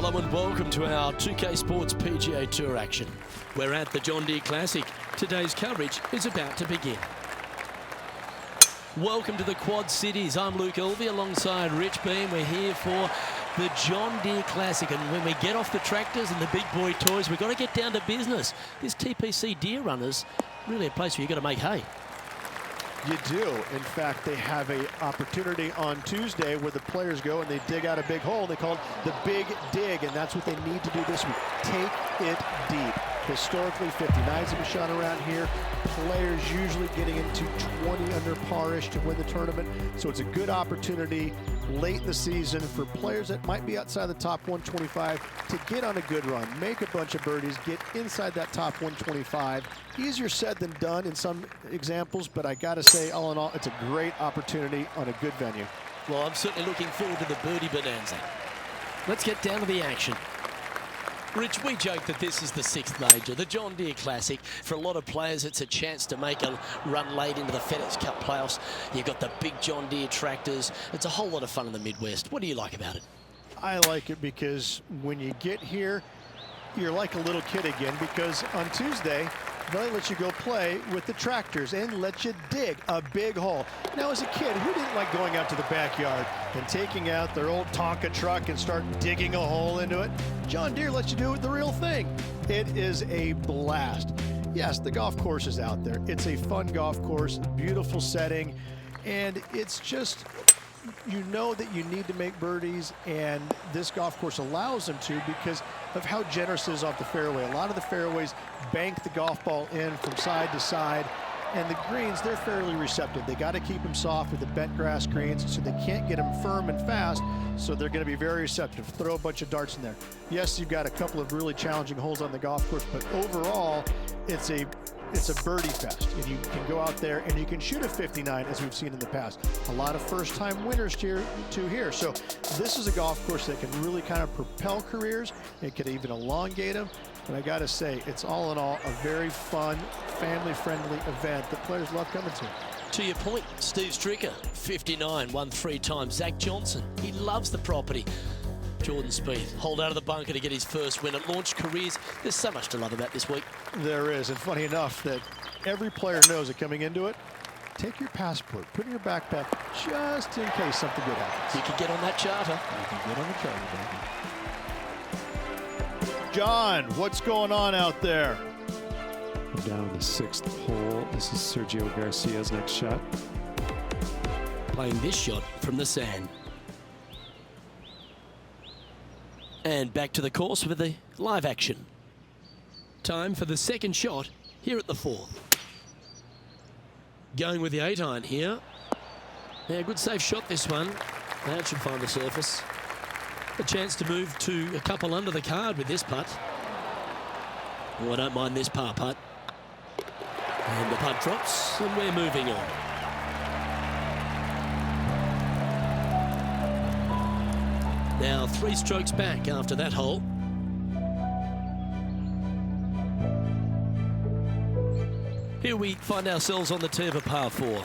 Hello and welcome to our 2K Sports PGA Tour action. We're at the John Deere Classic. Today's coverage is about to begin. Welcome to the Quad Cities. I'm Luke Elvey alongside Rich Beam. We're here for the John Deere Classic, and when we get off the tractors and the big boy toys, we've got to get down to business. This TPC Deere Runners, really a place where you've got to make hay. You do. In fact, they have an opportunity on Tuesday where the players go and they dig out a big hole. They call it the Big Dig, and that's what they need to do this week. Take it deep. Historically, 59s have been shot around here. Players usually getting into 20 under par-ish to win the tournament. So it's a good opportunity late in the season for players that might be outside the top 125 to get on a good run, make a bunch of birdies, get inside that top 125. Easier said than done in some examples, but I gotta say, all in all, it's a great opportunity on a good venue. Well, I'm certainly looking forward to the birdie bonanza. Let's get down to the action. Rich, we joke that this is the sixth major, the John Deere Classic. For a lot of players, it's a chance to make a run late into the FedEx Cup playoffs. You've got the big John Deere tractors. It's a whole lot of fun in the Midwest. What do you like about it? I like it because when you get here, you're like a little kid again, because on Tuesday, they let you go play with the tractors and let you dig a big hole. Now, as a kid, who didn't like going out to the backyard and taking out their old Tonka truck and start digging a hole into it? John Deere lets you do it the real thing. It is a blast. Yes, the golf course is out there. It's a fun golf course, beautiful setting, and it's just, you know that you need to make birdies, and this golf course allows them to because of how generous it is off the fairway. A lot of the fairways bank the golf ball in from side to side, and the greens, they're fairly receptive. They got to keep them soft with the bent grass greens, so they can't get them firm and fast, so they're going to be very receptive. Throw a bunch of darts in there. Yes, you've got a couple of really challenging holes on the golf course, but overall, it's a birdie fest, and you can go out there and you can shoot a 59 as we've seen in the past. A lot of first-time winners here. So this is a golf course that can really kind of propel careers. It could even elongate them. And I got to say, it's all in all a very fun, family-friendly event that players love coming to. To your point, Steve Stricker, 59, won 3 times. Zach Johnson, he loves the property. Jordan Spieth, hold out of the bunker to get his first win. It launched careers. There's so much to love about this week. There is, and funny enough that every player knows that coming into it, take your passport, put it in your backpack, just in case something good happens. You can get on that charter. You can get on the charter, baby. John, what's going on out there? We're down the 6th hole. This is Sergio Garcia's next shot. Playing this shot from the sand. And back to the course with the live action. Time for the second shot here at the 4th. Going with the 8-iron here. Yeah, good safe shot this one. That should find the surface. A chance to move to a couple under the card with this putt. Oh, I don't mind this par putt. And the putt drops, and we're moving on. Now 3 strokes back after that hole. Here we find ourselves on the tee of a par 4.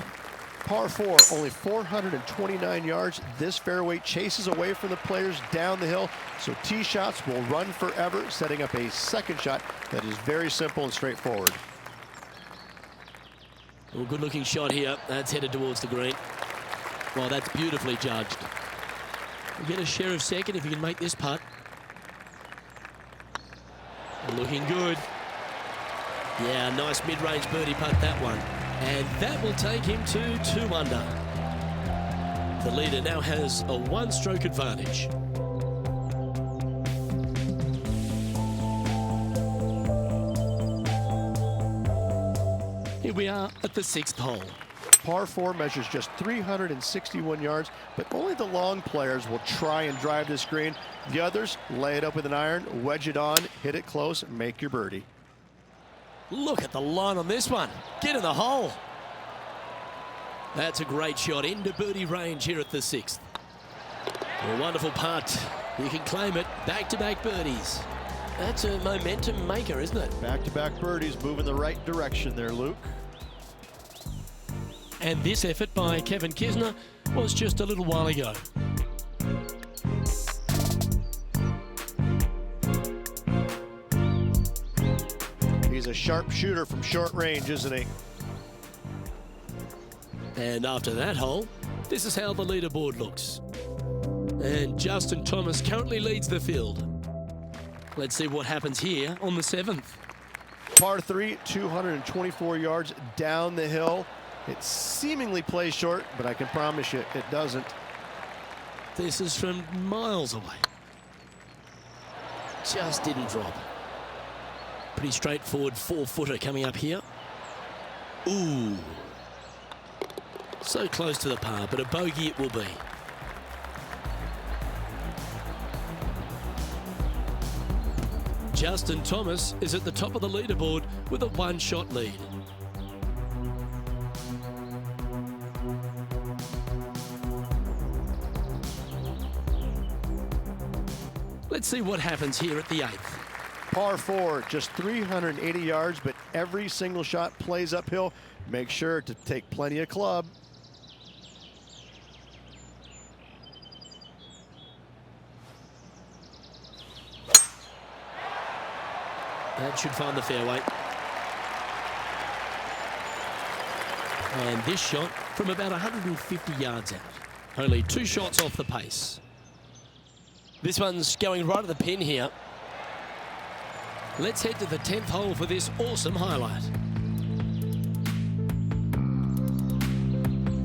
Par 4, only 429 yards. This fairway chases away from the players down the hill, so tee shots will run forever, setting up a second shot that is very simple and straightforward. Well, good looking shot here. That's headed towards the green. Well, that's beautifully judged. We'll get a share of second if you can make this putt. Looking good. Yeah, nice mid-range birdie putt, that one. And that will take him to 2 under. The leader now has a 1-stroke advantage. Here we are at the 6th hole. Par 4 measures just 361 yards, but only the long players will try and drive this green. The others lay it up with an iron, wedge it on, hit it close, make your birdie. Look at the line on this one. Get in the hole. That's a great shot into birdie range here at the 6th. A wonderful putt. You can claim it. Back-to-back birdies. That's a momentum maker, isn't it? Back-to-back birdies, moving the right direction there, Luke. And this effort by Kevin Kisner was just a little while ago. a sharp shooter from short range, isn't he? And after that hole, this is how the leaderboard looks. And Justin Thomas currently leads the field. Let's see what happens here on the 7th. Par 3, 224 yards down the hill. It seemingly plays short, but I can promise you it doesn't. This is from miles away. Just didn't drop. Pretty straightforward 4-footer coming up here. Ooh. So close to the par, but a bogey it will be. Justin Thomas is at the top of the leaderboard with a one-shot lead. Let's see what happens here at the 8th. Par 4, just 380 yards, but every single shot plays uphill. Make sure to take plenty of club. That should find the fairway. And this shot from about 150 yards out. Only 2 shots off the pace. This one's going right at the pin here. Let's head to the 10th hole for this awesome highlight.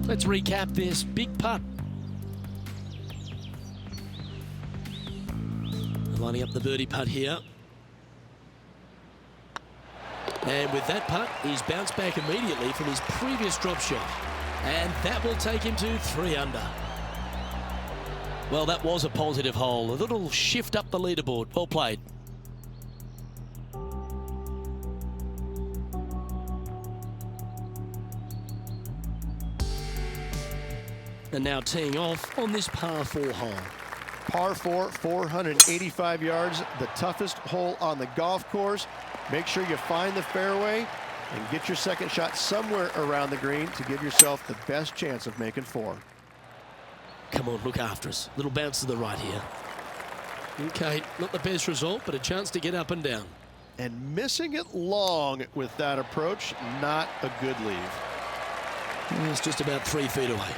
Let's recap this big putt. Lining up the birdie putt here. And with that putt, he's bounced back immediately from his previous drop shot. And that will take him to 3 under. Well, that was a positive hole. A little shift up the leaderboard. Well played. And now teeing off on this par 4 hole. Par 4, 485 yards, the toughest hole on the golf course. Make sure you find the fairway and get your second shot somewhere around the green to give yourself the best chance of making 4. Come on, look after us. Little bounce to the right here. Okay, not the best result, but a chance to get up and down. And missing it long with that approach, not a good leave. It's just about 3 feet away.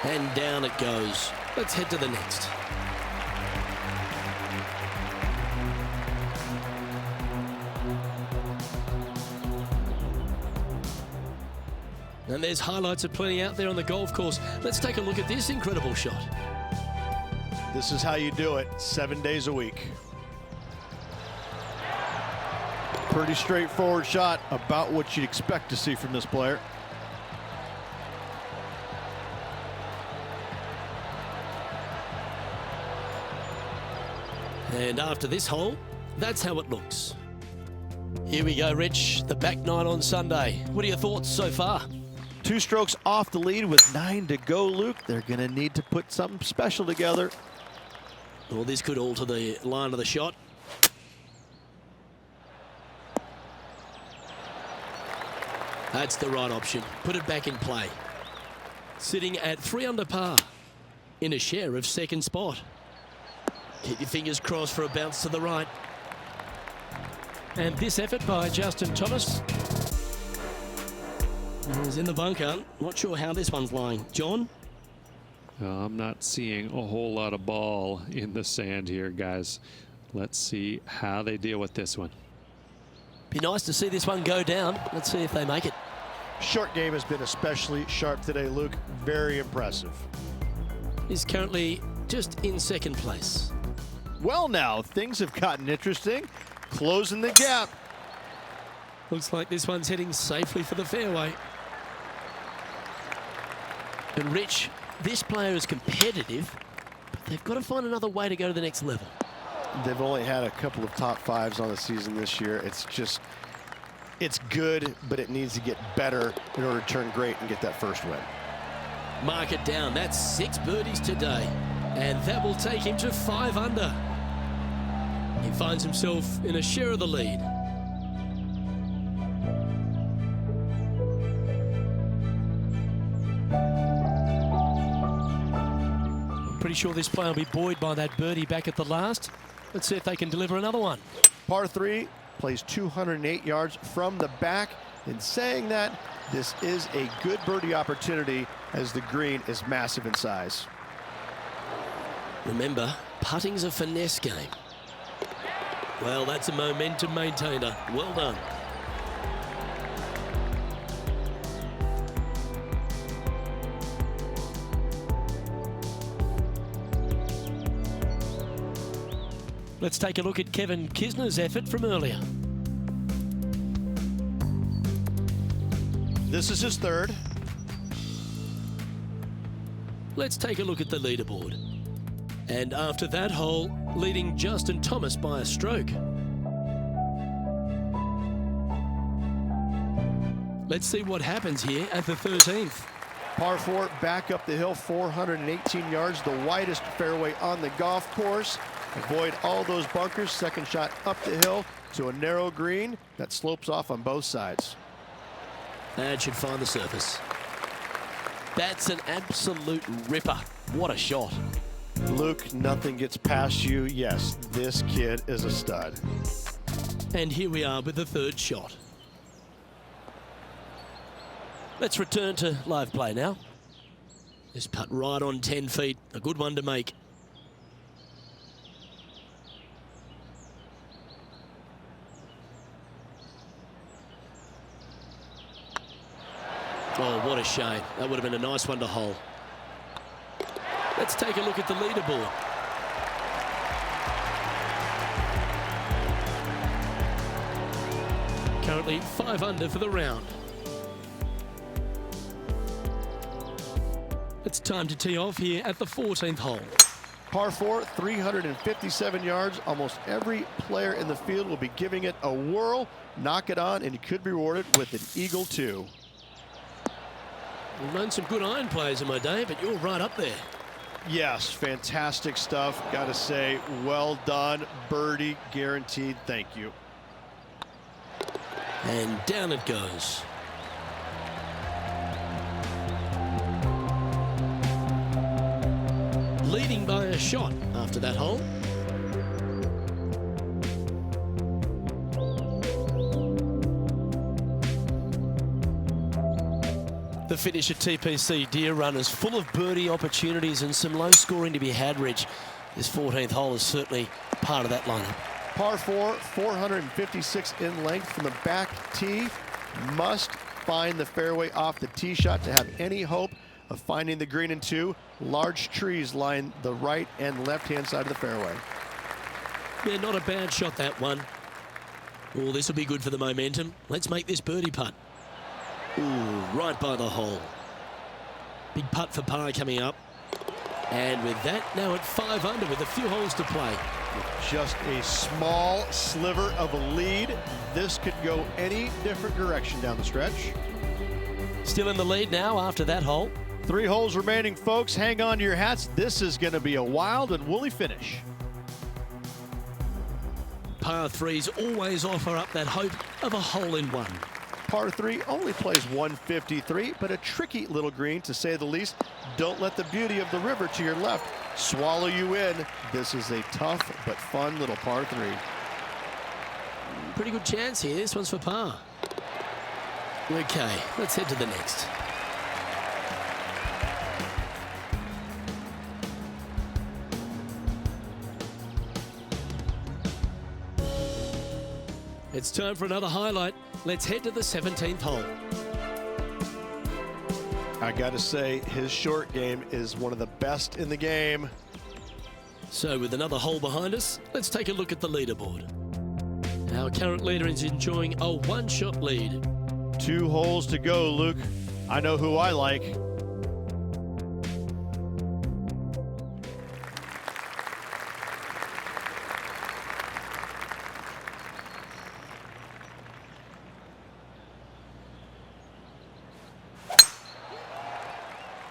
And down it goes. Let's head to the next. And there's highlights aplenty out there on the golf course. Let's take a look at this incredible shot. This is how you do it 7 days a week. Pretty straightforward shot, about what you'd expect to see from this player. And after this hole, that's how it looks. Here we go, Rich. The back 9 on Sunday. What are your thoughts so far? 2 strokes off the lead with 9 to go, Luke. They're going to need to put something special together. Well, this could alter the line of the shot. That's the right option. Put it back in play. Sitting at 3 under par in a share of second spot. Keep your fingers crossed for a bounce to the right. And this effort by Justin Thomas. He's in the bunker. Not sure how this one's lying. John? I'm not seeing a whole lot of ball in the sand here, guys. Let's see how they deal with this one. Be nice to see this one go down. Let's see if they make it. Short game has been especially sharp today, Luke. Very impressive. He's currently just in second place. Well, now things have gotten interesting. Closing the gap. Looks like this one's heading safely for the fairway. And Rich, this player is competitive, but they've got to find another way to go to the next level. They've only had a couple of top 5s on the season this year. It's good, but it needs to get better in order to turn great and get that first win. Mark it down. That's 6 birdies today. And that will take him to 5 under. He finds himself in a share of the lead. I'm pretty sure this player will be buoyed by that birdie back at the last. Let's see if they can deliver another one. Par 3, plays 208 yards from the back. In saying that, this is a good birdie opportunity as the green is massive in size. Remember, putting's a finesse game. Well, that's a momentum maintainer. Well done. Let's take a look at Kevin Kisner's effort from earlier. This is his third. Let's take a look at the leaderboard. And after that hole, leading Justin Thomas by a stroke. Let's see what happens here at the 13th. Par 4, back up the hill, 418 yards, the widest fairway on the golf course. Avoid all those bunkers. Second shot up the hill to a narrow green that slopes off on both sides. That should find the surface. That's an absolute ripper. What a shot. Luke, nothing gets past you. Yes, this kid is a stud. And here we are with the third shot. Let's return to live play now. This putt right on 10 feet. A good one to make. Oh, what a shame. That would have been a nice one to hole. Let's take a look at the leaderboard. Currently 5 under for the round. It's time to tee off here at the 14th hole. Par 4, 357 yards. Almost every player in the field will be giving it a whirl. Knock it on, and you could be rewarded with an eagle too. I've known some good iron players in my day, but you're right up there. Yes, fantastic stuff. Got to say, well done. Birdie guaranteed. Thank you. And down it goes. Leading by a shot after that hole. The finish at TPC Deer Run is full of birdie opportunities and some low scoring to be had, Rich. This 14th hole is certainly part of that lineup. Par 4, 456 in length from the back tee. Must find the fairway off the tee shot to have any hope of finding the green in 2. Large trees line the right and left-hand side of the fairway. Yeah, not a bad shot, that one. Oh, this will be good for the momentum. Let's make this birdie putt. Ooh, right by the hole. Big putt for par coming up. And with that, now at 5 under with a few holes to play. Just a small sliver of a lead. This could go any different direction down the stretch. Still in the lead now after that hole. 3 holes remaining, folks. Hang on to your hats. This is going to be a wild and woolly finish. Par 3s always offer up that hope of a hole-in-one. Par 3 only plays 153, but a tricky little green to say the least. Don't let the beauty of the river to your left swallow you in. This is a tough but fun little par 3. Pretty good chance here. This one's for par. Okay, let's head to the next. It's time for another highlight. Let's head to the 17th hole. I got to say, his short game is one of the best in the game. So with another hole behind us, let's take a look at the leaderboard. Our current leader is enjoying a one-shot lead. 2 holes to go, Luke. I know who I like.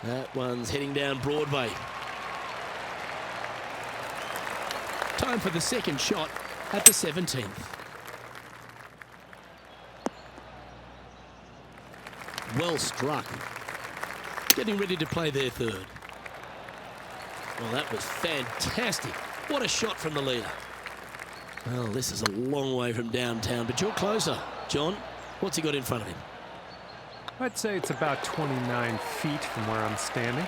That one's heading down Broadway. Time for the second shot at the 17th. Well struck. Getting ready to play their third. Well, that was fantastic. What a shot from the leader. Well, this is a long way from downtown, but you're closer. John, what's he got in front of him? I'd say it's about 29 feet from where I'm standing.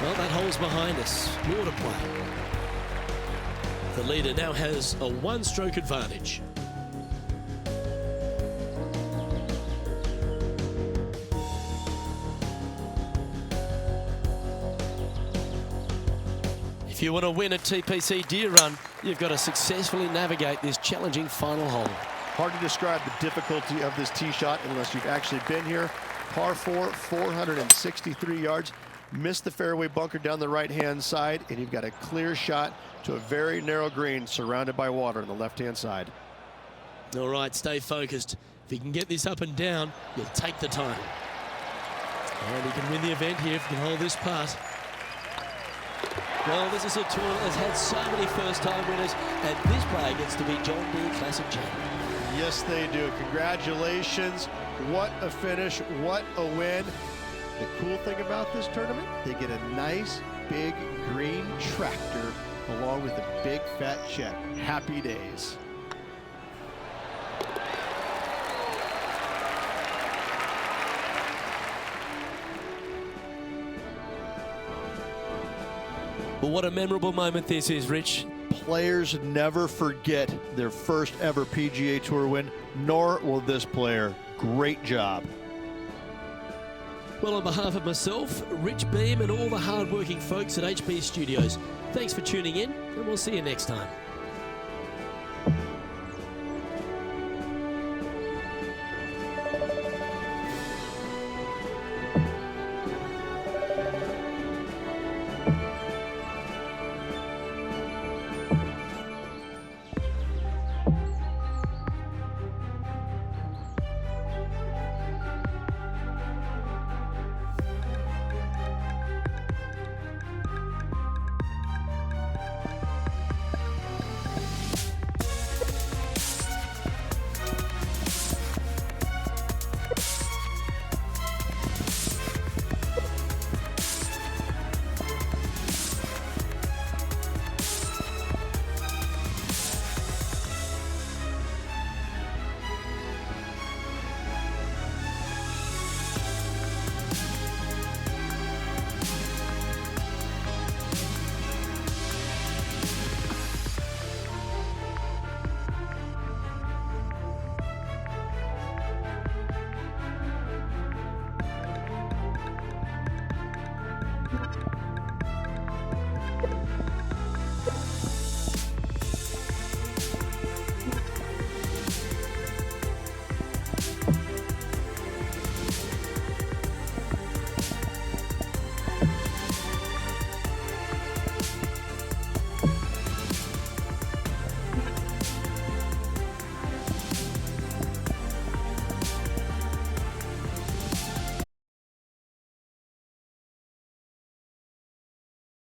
Well, that hole's behind us. More to play. The leader now has a one-stroke advantage. If you want to win a TPC Deer Run, you've got to successfully navigate this challenging final hole. Hard to describe the difficulty of this tee shot unless you've actually been here. Par 4, 463 yards. Missed the fairway bunker down the right-hand side, and you've got a clear shot to a very narrow green surrounded by water on the left-hand side. All right, stay focused. If you can get this up and down, you'll take the time. And he can win the event here if he can hold this putt. Well, this is a tournament that's had so many first-time winners, and this player gets to be John Deere Classic champion. Yes, they do. Congratulations. What a finish. What a win. The cool thing about this tournament, they get a nice big green tractor along with a big fat check. Happy days. Well, what a memorable moment this is, Rich. Players never forget their first ever PGA Tour win, nor will this player. Great job. Well, on behalf of myself, Rich Beem, and all the hard-working folks at HB Studios, thanks for tuning in, and we'll see you next time.